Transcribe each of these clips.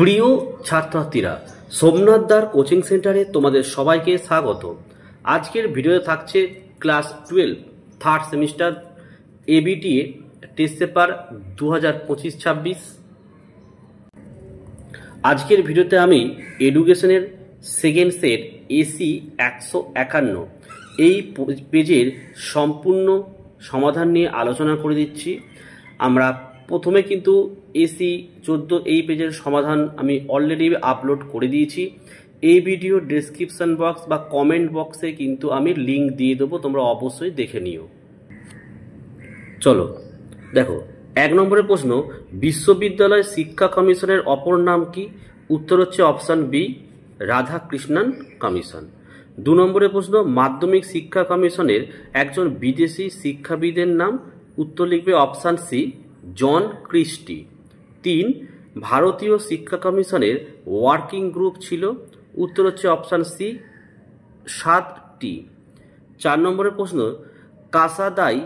প্রিয় ছাত্রছাত্রীরা, সোমনাথ দার কোচিং সেন্টারে তোমাদের সবাইকে স্বাগত। আজকের ভিডিওতে থাকছে class 12 third semester ABTA test paper 2025-26। আজকের ভিডিওতে আমি এডুকেশনের সেকেন্ড সেট এসি 151 এই পেজের সম্পূর্ণ সমাধান নিয়ে আলোচনা করে দিচ্ছি। আমরা প্রথমে কিন্তু এসি 14 এই পেজের সমাধান আমি অলরেডি আপলোড করে দিয়েছি। এই ভিডিও ডেসক্রিপশন বক্স বা কমেন্ট বক্সে কিন্তু আমি লিঙ্ক দিয়ে দেবো, তোমরা অবশ্যই দেখে নিও। চলো দেখো, 1 নম্বরের প্রশ্ন, বিশ্ববিদ্যালয় শিক্ষা কমিশনের অপর নাম কি? উত্তর হচ্ছে অপশান বি, রাধাকৃষ্ণন কমিশন। 2 নম্বরের প্রশ্ন, মাধ্যমিক শিক্ষা কমিশনের একজন বিদেশি শিক্ষাবিদের নাম? উত্তর লিখবে অপশান সি, জন ক্রিস্টি। 3, ভারতীয় শিক্ষা কমিশনের ওয়ার্কিং গ্রুপ ছিল? উত্তর হচ্ছে অপশান সি, 7টি। 4 নম্বরের প্রশ্ন, কাসাদাই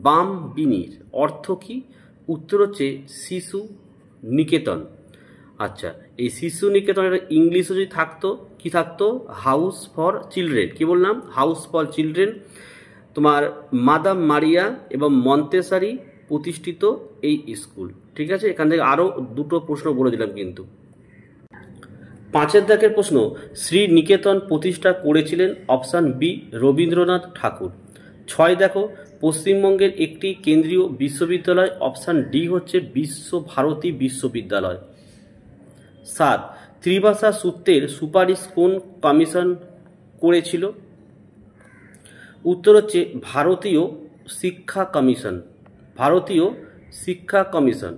বামবিনির অর্থ কি? উত্তর হচ্ছে শিশু নিকেতন। আচ্ছা, এই শিশু নিকেতনের ইংলিশে যদি থাকতো কি থাকতো? House for children. কি বললাম? House for children. তোমার মাদাম মারিয়া এবং মন্তেসারি প্রতিষ্ঠিত এই স্কুল। ঠিক আছে, এখান থেকে আরও 2টো প্রশ্ন বলে দিলাম কিন্তু। 5 দাগের প্রশ্ন, শ্রী নিকেতন প্রতিষ্ঠা করেছিলেন? অপশান বি, রবীন্দ্রনাথ ঠাকুর। 6 দেখো, পশ্চিমবঙ্গের একটি কেন্দ্রীয় বিশ্ববিদ্যালয়? অপশান ডি হচ্ছে বিশ্বভারতী বিশ্ববিদ্যালয়। 7, ত্রিভাষা সূত্রের সুপারিশ কোন কমিশন করেছিল? উত্তর হচ্ছে ভারতীয় শিক্ষা কমিশন। ভারতীয় শিক্ষা কমিশন।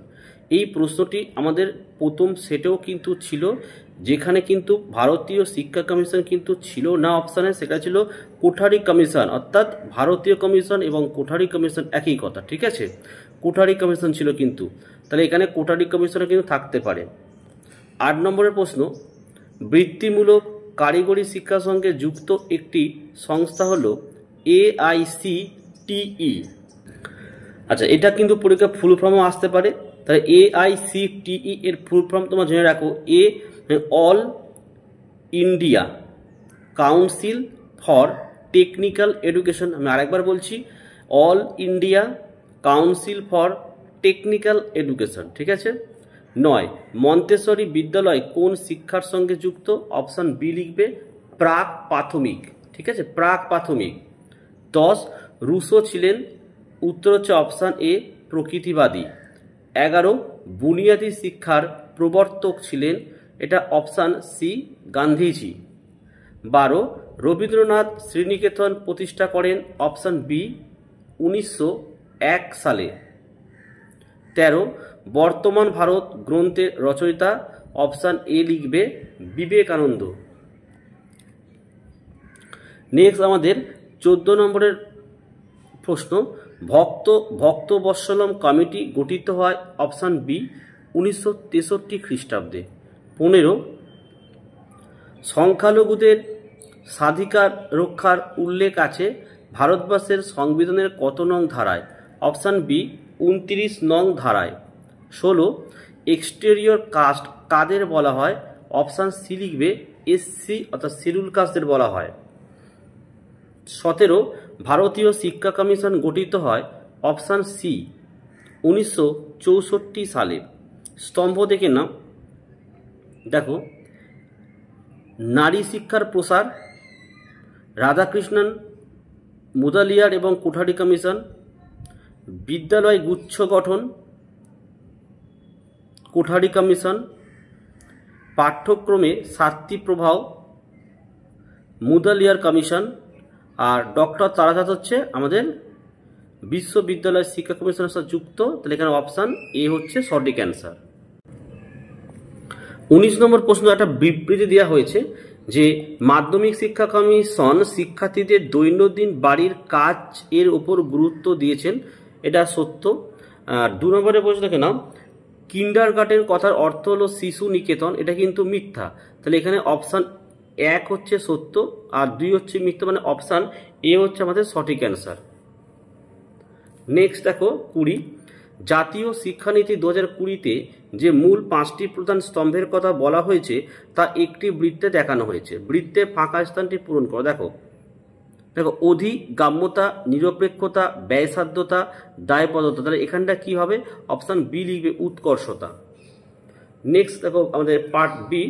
এই প্রশ্নটি আমাদের প্রথম সেটেও কিন্তু ছিল, যেখানে কিন্তু ভারতীয় শিক্ষা কমিশন কিন্তু ছিল না অপশানে, সেটা ছিল কোঠারি কমিশন। অর্থাৎ ভারতীয় কমিশন এবং কোঠারি কমিশন একই কথা। ঠিক আছে, কোঠারি কমিশন ছিল কিন্তু, তাহলে এখানে কোঠারি কমিশনে কিন্তু থাকতে পারে। 8 নম্বরের প্রশ্ন, বৃত্তিমূলক কারিগরি শিক্ষার সঙ্গে যুক্ত একটি সংস্থা হলো AICTE। আচ্ছা, এটা কিন্তু পরীক্ষা ফুল ফর্মও আসতে পারে। তাহলে AICTE এর ফুল ফর্ম তোমরা জেনে রাখো, all India council for technical education. আমি আরেকবার বলছি, all India council for technical education. ঠিক আছে। 9, মন্তেশ্বরী বিদ্যালয় কোন শিক্ষার সঙ্গে যুক্ত? অপশান বি লিখবে, প্রাক প্রাথমিক। ঠিক আছে, প্রাক প্রাথমিক। 10, রুশো ছিলেন? উত্তর হচ্ছে অপশান এ, প্রকৃতিবাদী। 11, বুনিয়াদী শিক্ষার প্রবর্তক ছিলেন? এটা অপশান সি, গান্ধীজি। 12, রবীন্দ্রনাথ শ্রীনিকেতন প্রতিষ্ঠা করেন? অপশান বি, 1901 সালে। 13, বর্তমান ভারত গ্রন্থের রচয়িতা? অপশান এ লিখবে, বিবেকানন্দ। নেক্সট আমাদের 14 নম্বরের প্রশ্ন, ভক্তবৎসলম কমিটি গঠিত হয়? অপশান বি, 1963 খ্রিস্টাব্দে। 15, সংখ্যালঘুদের স্বাধিকার রক্ষার উল্লেখ আছে ভারতবর্ষের সংবিধানের কত নং ধারায়? অপশান বি, 29 নং ধারায়। 16, এক্সটেরিয়র কাস্ট কাদের বলা হয়? অপশান সি লিখবে, SC অর্থাৎ শিডিউল কাস্টদের বলা হয়। 17, ভারতীয় শিক্ষা কমিশন গঠিত হয়? অপশান সি, 1964 সালে। স্তম্ভ দেখে নাও, দেখো, নারী শিক্ষার প্রসার, রাধাকৃষ্ণন মুদালিয়ার এবং কোঠারি কমিশন, বিদ্যালয় গুচ্ছ গঠন, কোঠারি কমিশন, পাঠ্যক্রমে স্বার্থী প্রভাব, মুদালিয়ার কমিশন। আর ডক্টর তারাচাঁদ হচ্ছে আমাদের বিশ্ববিদ্যালয় শিক্ষা কমিশনের সাথে যুক্ত। তাহলে এখানে অপশান এ হচ্ছে সঠিক অ্যান্সার। 19 নম্বর প্রশ্ন, একটা বিবৃতি দেওয়া হয়েছে যে মাধ্যমিক শিক্ষা কমিশন শিক্ষার্থীদের দৈনন্দিন বাড়ির কাজ এর উপর গুরুত্ব দিয়েছেন। এটা সত্য। 2 নম্বরের প্রশ্ন দেখে নাও, কিন্ডারগার্টেন কথার অর্থ হলো শিশু নিকেতন। এটা কিন্তু মিথ্যা। তাহলে এখানে অপশান 1 হচ্ছে সত্য আর 2 হচ্ছে মিথ্যা, মানে অপশান এ হচ্ছে আমাদের সঠিক অ্যান্সার। নেক্সট দেখো 20, জাতীয় শিক্ষানীতি 2020-তে যে মূল 5টি প্রধান স্তম্ভের কথা বলা হয়েছে তা একটি বৃত্তে দেখানো হয়েছে। বৃত্তের ফাঁকা স্থানটি পূরণ করো। দেখো অধিগাম্যতা, নিরপেক্ষতা, ব্যয়সাধ্যতা, দায়বদ্ধতা। তাহলে এখানটা কি হবে? অপশান বি লিখবে, উৎকর্ষতা। নেক্সট দেখো আমাদের পার্ট বি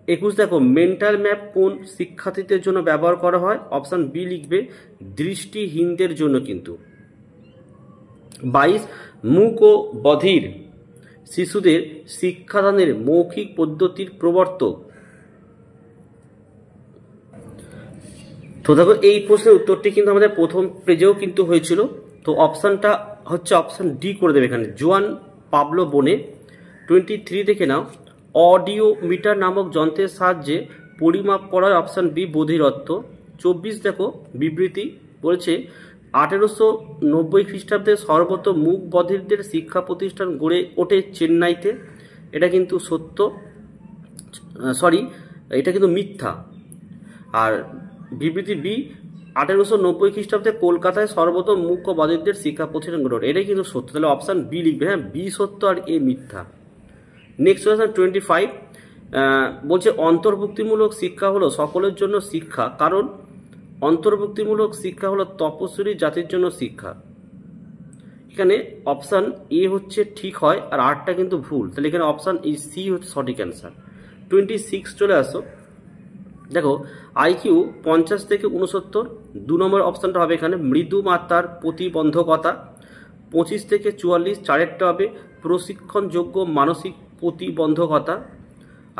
21 দেখো মেন্টাল ম্যাপ কোন শিক্ষার্থীদের জন্য ব্যবহার করা হয়? অপশান বি লিখবে, দৃষ্টিহীনদের জন্য কিন্তু। 22 মূক ও বধির শিশুদের শিক্ষাদানের মৌখিক পদ্ধতির প্রবর্তক। তো দেখো এই প্রশ্নের উত্তরটি কিন্তু আমাদের প্রথম পেজেও কিন্তু হয়েছিল। তো অপশানটা হচ্ছে অপশান ডি করে দেবে এখানে, জোয়ান পাবলো বোনে। 23 দেখে নাও, অডিওমিটার নামক যন্ত্রের সাহায্যে পরিমাপ করা হয়। Option B বধিরত্ব। 24 দেখো বিবৃতি বলছে 1890 খ্রিস্টাব্দে সর্বত মূক বধিরদের শিক্ষা প্রতিষ্ঠান গড়ে ওঠে চেন্নাইতে। এটা কিন্তু সত্য, এটা কিন্তু মিথ্যা। আর বিবৃতি বি 1890 খ্রিস্টাব্দে কলকাতায় সর্বপ্রথম মূক ও বধিরদের শিক্ষা প্রতিষ্ঠান গড়ে ওঠে, এটাই কিন্তু সত্য। তাহলে অপশান বি লিখবে, হ্যাঁ বি সত্য আর এ মিথ্যা। নেক্সট 25 বলছে অন্তর্ভুক্তিমূলক শিক্ষা হলো সকলের জন্য শিক্ষা, কারণ অন্তর্ভুক্তিমূলক শিক্ষা হলো তপস্বী জাতির জন্য শিক্ষা। এখানে অপশান এ হচ্ছে ঠিক হয় আর আরটা কিন্তু ভুল, তাহলে এখানে অপশান এই সি হচ্ছে সঠিক অ্যান্সার। 26 চলে আসো, দেখো আইকিউ 50 থেকে 69, 2 নম্বর অপশানটা হবে এখানে মৃদু মাত্রার প্রতিবন্ধকতা। 25 থেকে 44, চারেরটা হবে প্রশিক্ষণযোগ্য মানসিক প্রতিবন্ধকতা।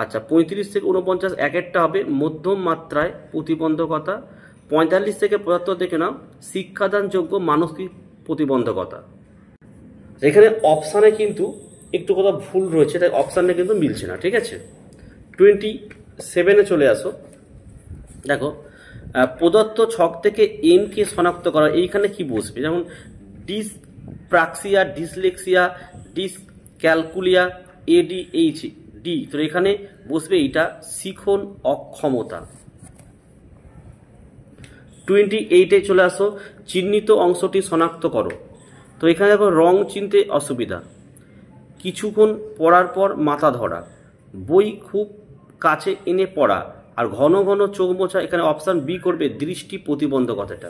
আচ্ছা 35 থেকে 49, একেরটা হবে মধ্যম মাত্রায় প্রতিবন্ধকতা। 45 থেকে 75 দেখে নাও শিক্ষাদানযোগ্য মানসিক প্রতিবন্ধকতা। এখানে অপশানে কিন্তু একটু কথা ভুল রয়েছে, তাই অপশানে কিন্তু মিলছে না, ঠিক আছে। 27-এ চলে আসো, দেখো প্রদত্ত ছক থেকে এম কে শনাক্ত করা। এইখানে কি বসবে? যেমন ডিসপ্রাক্সিয়া, ডিসলেক্সিয়া, ডিসক্যালকুলিয়া, ADHD। তো এখানে বসবে এইটা শিখন অক্ষমতা। 28-এ চলে আসো, চিহ্নিত অংশটি শনাক্ত করো। তো এখানে দেখো রং চিনতে অসুবিধা, কিছুক্ষণ পড়ার পর মাথা ধরা, বই খুব কাছে এনে পড়া, আর ঘন ঘন চোখ মোছা। এখানে অপশান বি করবে, দৃষ্টি প্রতিবন্ধকতাটা।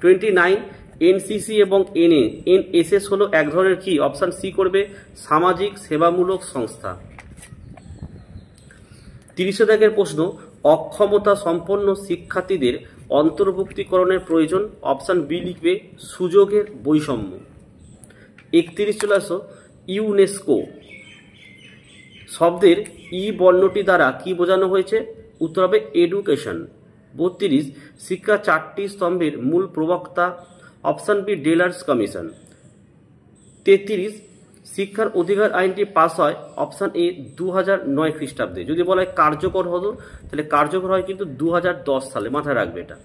29 এনসিসি এবং এনএসএস হলো এক ধরনের কি? অপশান সি করবে, সামাজিক সেবামূলক সংস্থা। 30 দাগের প্রশ্ন, অক্ষমতা সম্পন্ন শিক্ষার্থীদের অন্তর্ভুক্তিকরণের প্রয়োজন। অপশান বি লিখবে, সুযোগের বৈষম্য। 31 চলে আসো, ইউনেস্কো শব্দের ই বর্ণটি দ্বারা কি বোঝানো হয়েছে? উত্তর হবে এডুকেশন। 32 শিক্ষা 4টি স্তম্ভের মূল প্রবক্তা। Option B Delors commission. 33 শিক্ষার অধিকার আইনটি পাস হয়। অপশান এ 2009 খ্রিস্টাব্দে। যদি বলা হয় কার্যকর হতো, তাহলে কার্যকর হয় কিন্তু 2010 সালে, মাথায় রাখবে এটা।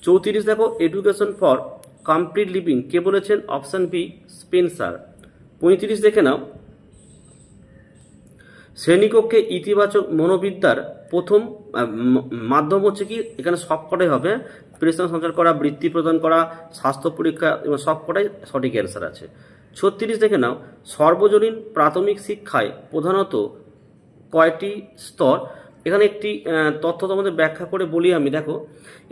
34 দেখো এডুকেশন ফর কমপ্লিট লিভিং কে বলেছেন? Option B Spencer. 35 দেখে নাও, শ্রেণীকক্ষে ইতিবাচক মনোবিদ্যার প্রথম মাধ্যম হচ্ছে কি? এখানে সবকটাই হবে, প্রেরণা সঞ্চার করা, বৃত্তি প্রদান করা, স্বাস্থ্য পরীক্ষা, এবং সবকটাই সঠিক অ্যান্সার আছে। 36 দেখে নাও, সর্বজনীন প্রাথমিক শিক্ষায় প্রধানত কয়টি স্তর? এখানে একটি তথ্য তোমাদের ব্যাখ্যা করে বলি আমি। দেখো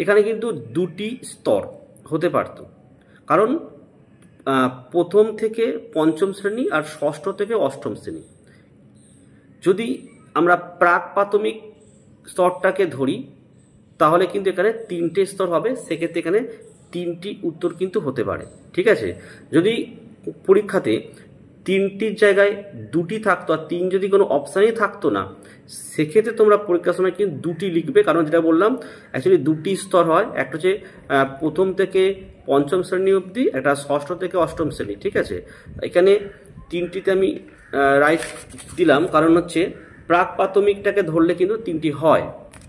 এখানে কিন্তু 2টি স্তর হতে পারত, কারণ প্রথম থেকে পঞ্চম শ্রেণী আর ষষ্ঠ থেকে অষ্টম শ্রেণী। যদি আমরা প্রাক প্রাথমিক স্তরটাকে ধরি তাহলে কিন্তু এখানে 3টে স্তর হবে, সেক্ষেত্রে এখানে 3টি উত্তর কিন্তু হতে পারে, ঠিক আছে। যদি পরীক্ষাতে 3টির জায়গায় 2টি থাকতো আর 3 যদি কোনো অপশানই থাকতো না, সেক্ষেত্রে তোমরা পরীক্ষার সময় কিন্তু 2টি লিখবে, কারণ যেটা বললাম অ্যাকচুয়ালি 2টি স্তর হয়, একটা হচ্ছে প্রথম থেকে পঞ্চম শ্রেণী অবধি, একটা ষষ্ঠ থেকে অষ্টম শ্রেণী, ঠিক আছে। এখানে 3টিতে আমি রাইট দিলাম, কারণ হচ্ছে প্রাক প্রাথমিকটাকে ধরলে কিন্তু 3টি হয়,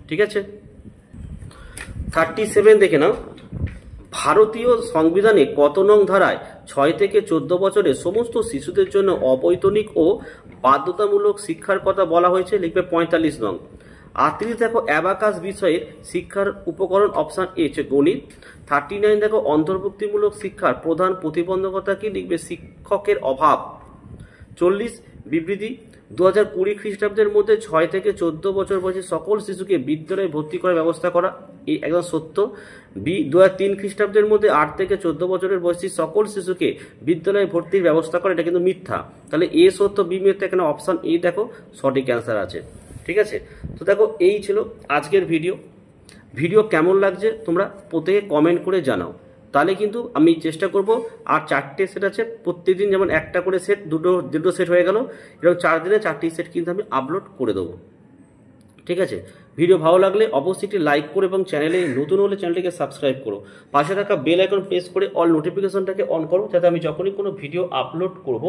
ঠিক আছে। 37 দেখে নাও, ভারতীয় সংবিধানে কত নং ধারায় 6 থেকে 14 বছরের সমস্ত শিশুদের জন্য অবৈতনিক ও বাধ্যতামূলক শিক্ষার কথা বলা হয়েছে? লিখবে 45 নং। 38 দেখো অ্যাবাকাস বিষয়ের শিক্ষার উপকরণ অপশান এ হচ্ছে গণিত। 39 দেখো অন্তর্ভুক্তিমূলক শিক্ষার প্রধান প্রতিবন্ধকতা কি, লিখবে শিক্ষকের অভাব। 40 বিবৃতি 2020 খ্রিস্টাব্দের মধ্যে 6 থেকে 14 বছর বয়সী সকল শিশুকে বিদ্যালয়ে ভর্তি করার ব্যবস্থা করা, এই একদম সত্য। বি 2003 খ্রিস্টাব্দের মধ্যে 8 থেকে 14 বছরের বয়সী সকল শিশুকে বিদ্যালয়ে ভর্তির ব্যবস্থা করা, এটা কিন্তু মিথ্যা। তাহলে এ সত্য, বি মিথ্যা, এখানে অপশান এ দেখো সঠিক অ্যান্সার আছে। ঠিক আছে, তো দেখো এই ছিল আজকের ভিডিও কেমন লাগছে তোমরা প্রত্যেকে কমেন্ট করে জানাও। তাহলে কিন্তু আমি চেষ্টা করব, আর 4টে সেট আছে, প্রত্যেকদিন যেমন একটা করে সেট, দুটো সেট হয়ে গেল, এরকম 4 দিনে 4টি সেট কিন্তু আমি আপলোড করে দেবো। ঠিক আছে, ভিডিও ভালো লাগলে অবশ্যই একটি লাইক করো এবং চ্যানেলে নতুন হলে চ্যানেলটিকে সাবস্ক্রাইব করো। পাশে থাকা বেল আইকন প্রেস করে অল নোটিফিকেশনটাকে অন করো, যাতে আমি যখনই কোনো ভিডিও আপলোড করব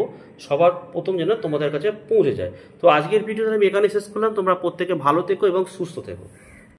সবার প্রথম যেন তোমাদের কাছে পৌঁছে যায়। তো আজকের ভিডিওটা আমি এখানে শেষ করলাম। তোমরা প্রত্যেকে ভালো থেকো এবং সুস্থ থেকো।